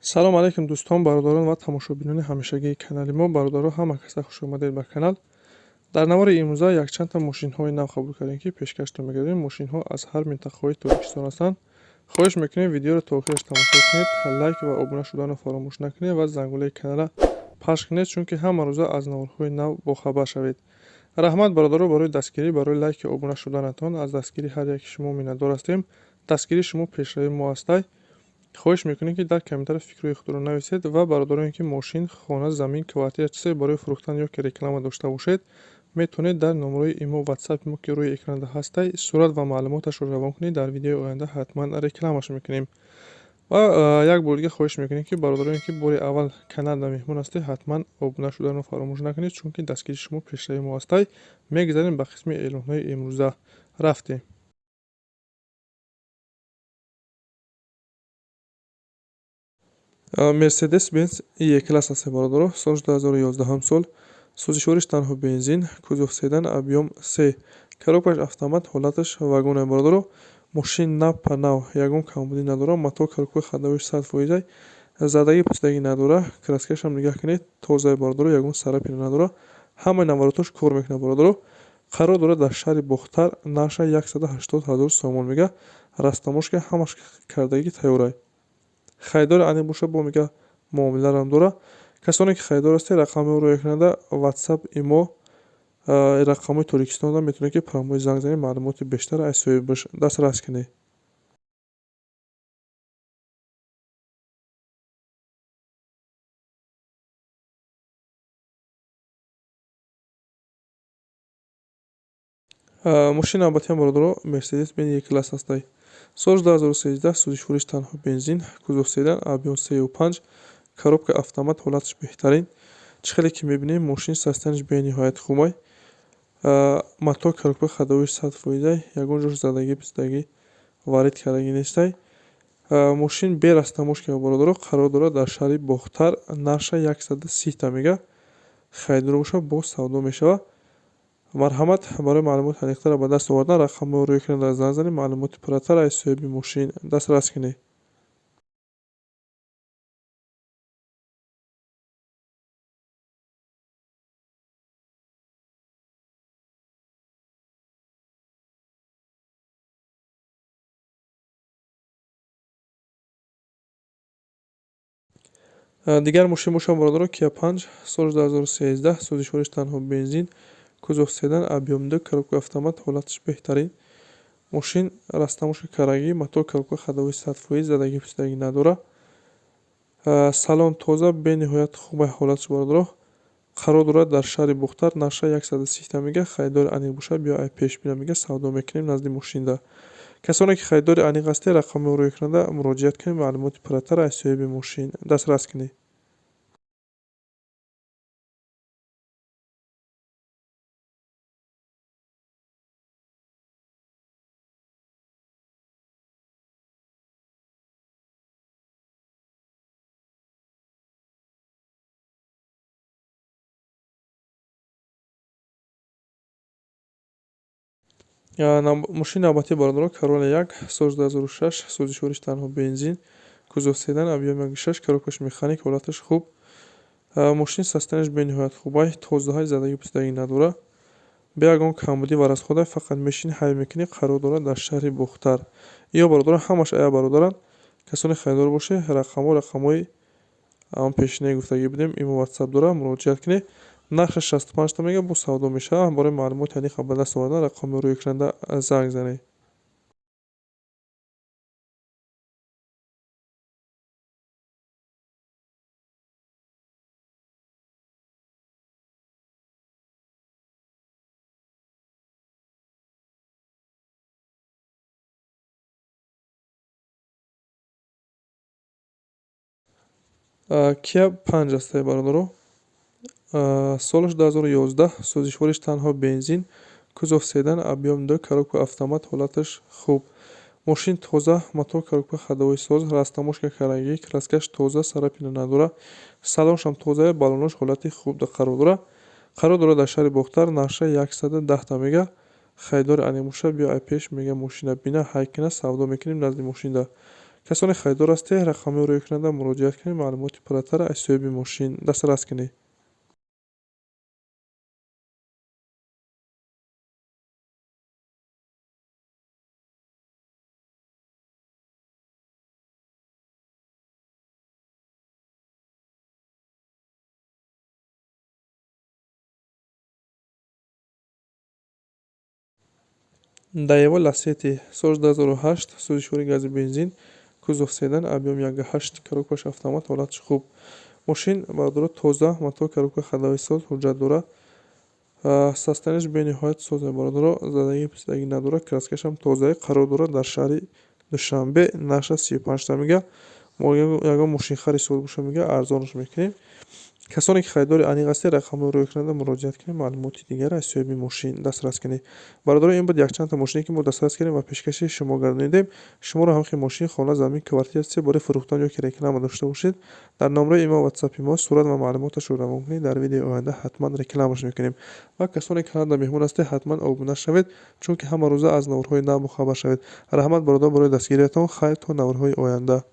салом алейкум дӯстон, бародарон ва тамошобинони ҳамешагии канали мо. Бародаро ҳама каса хушомадед ба канал. Дар навори имрӯза якчандта мошинҳои нав қабул кардем, ки пешкашро мегардем. Мошинҳо аз ҳар минтақаҳои Тоҷикистон ҳастанд. хоҳиш мекунем видеоро то охираш тамошо кунед, лайк ва обуна шуданро фаромӯш накунед ва зангулаи каналро пахш кунед, чунки ҳама рӯза аз наворҳои нав бохабар шавед. раҳмат бародаро барои дастгирӣ, барои лайки обуна шуданатон. аз дастгирии ҳар яки шумо миннатдор ҳастем. дастгирии шумо пешравии мо ҳастай. хоҳиш мекунем ки дар комментариё фикрҳои худро нависед ва бародароне ки мошин, хона, замин, квартира чизе барои фурӯхтан ё ки реклама дошта бошед, метавонед дар номерои имо ватсапи мо ки рӯи экранда ҳастай сурат ва маълумоташро равон кунед. дар видеои оянда ҳатман рекламаш мекунем. ва як бор дига хоҳиш мекунем ки бародароне ки бори аввал каналда меҳмон ҳастед, ҳатман обуна шуданро фаромӯш накунед, чунки дастгирии шумо пешравии мо ҳастай. мегзарем ба қисми эълонҳои имрӯза. рафтем. Mercedes Benz E-класс аст бародаро. Соли 2011 сол. Сӯзишвориш танҳо бензин, кузов седан, объем 3, коробкаш автомат, ҳолаташ вагон аст бародаро. Мошин нав па нав, ягон камбудӣ надорад. Мотор коробкаи хадавош 100%, задагӣ пусдагӣ надорад. краскашам нигоҳ кунед, тоза бародаро, ягон сарапина надорад. ҳамаи наворотош кор мекунад бародаро. қарор дорад дар шаҳри Бохтар. нарша 180 000 сомон мегӯяд. растамошка ҳамаш кардагӣ тайёр аст. хайдори аниқ боша бо мега муомиларам дора. касоне ки хайдор ҳастед, рақамҳоро экранда ватсап, имо, рақамҳои Тоҷикистонда метавонед ки промои занг занед, маълумоти бештар аз соҳибаш дастрас кунед. мошини навбатиам бародаро Mercedes Benz E-класс ҳастай. соли 2013, сӯзишвориш танҳо бензин, кузов седан, объем 3.5, коробка автомат, ҳолаташ беҳтарин. чӣ хеле ки мебинем, мошин состоянияш бениҳоят хуб аст. мотор коробкаи хадавош 100%, ягон ҷош задагӣ пистагӣ варид кардагӣ нестай. мошин бе растамошка бародаро. қарор дорад дар шаҳри Бохтар. нарша 130 мегӯяд. хайдор боша боз савдо мешавад. марҳамат, барои маълумоти аниқтар ба даст овардан рақамҳоро экранда занг занед, маълумоти пурратар аз соҳиби мошин дастрас кунед. дигар мошин боша бародаро Kia Punch, соли 2013, сӯзишвориш танҳо бензин, кузов седан, объем 2, коробка автомат, ҳолаташ беҳтарин. мошин растамошка карагӣ, мотор коробка хадавош 100%, задагӣ пистагӣ надорад. салон тоза, бениҳоят хуб аст ҳолаташ бародаро. қарор дорад дар шаҳри Бухтар. нарша 130 мегӯяд. хайдори аниқ боша биё ай пеш бинам мегӯяд. савдо мекунем назди мошинда. касоне ки хайдори аниқ ҳастед, рақамҳоро экранда муроҷиат кунед, маълумоти пурратар аз соҳиби мошин дастрас кунед. мошини навбатӣ бародаро Corolla 1, соли 2006, сӯзишвориш танҳо бензин, кузов седан, объем 1.6, коробкаш механик, ҳолаташ хуб. мошин состоянияш бениҳоят хуб аст, тоза, задагӣ пистагӣ надорад. бе ягон камбудӣ ва расхода, фақат мешини ҳайл мекунӣ. қарор дорад дар шаҳри Бухтар. ё бародаро, ҳамаш ая бародаранд. касоне хайдор бошед, рақамҳои пешинаи гуфтагӣ будем, имо ватсап дорад, муроҷиат кунед. нархаш 65 мегӯяд, бо савдо мешавад. барои маълумоти аниқ ба даст овардан рақамҳоро экранда занг занед. Kia Punch ҳастай бародаро. солиш 2011, сӯзишвориш танҳо бензин, кузов седан, объем 2, коробка автомат, ҳолаташ хуб. мошин тоза, мотор коробка хадавои соз, растамошка карагӣ, краскаш тоза, сарапина надорад. салоншам тоза, баллонош ҳолати хуб қарор дорад. қарор дорад дар шаҳри Бохтар. нарша 110 мегӯяд. хайдори аниқ боша биё ай пеш мегӯяд мошина бина ҳайк кунад, савдо мекунем назди мошинда. касоне харидор ҳастед, рақамҳои рӯйкунанда муроҷиат кунед, маълумоти пурратара аз соҳиби мошин дастрас кунед. Daewoo Lacetti соли 2008 сӯзишвори гази бензин, кузов седан, объем 1.8, коробкааш автомат, ҳолатиш хуб. Мошин бародаро тоза, мотор коробка ходовӣ соз, ҳуҷҷат дорад. Состоянияш бениҳоят соз бародаро, задагӣ писдагӣ надорад, краскаашам тоза қарор дорад дар шаҳри Душанбе, нархаш 35 та мега. Мо ягон мошинхари соли боша мега арзонаш мекунем. касоне ки харидори аниқ ҳастед, рақамҳои рӯйкунанда муроҷиат кунед, маълумоти дигар аз соҳиби мошин дастрас кунед. бародаро, ин буд якчандта мошине ки мо дастрас кардем ва пешкаши шумо гардонидем. Шуморо ҳам ки мошин, хона, замин, квартира чизе бораи фурӯхтан ё ки реклама дошта бошед, дар номраи имо ватсапи мо сурат ва маълумоташро равон кунед. Дар видеои оянда ҳатман рекламаш мекунем. Ва касоне ки каналда меҳмон ҳастед, ҳатман обуна шавед, чунки ҳама рӯза аз наврҳои нав бохабар шавед. Раҳмат бародаро барои дастгириятон. Хайр то наврҳои оянда.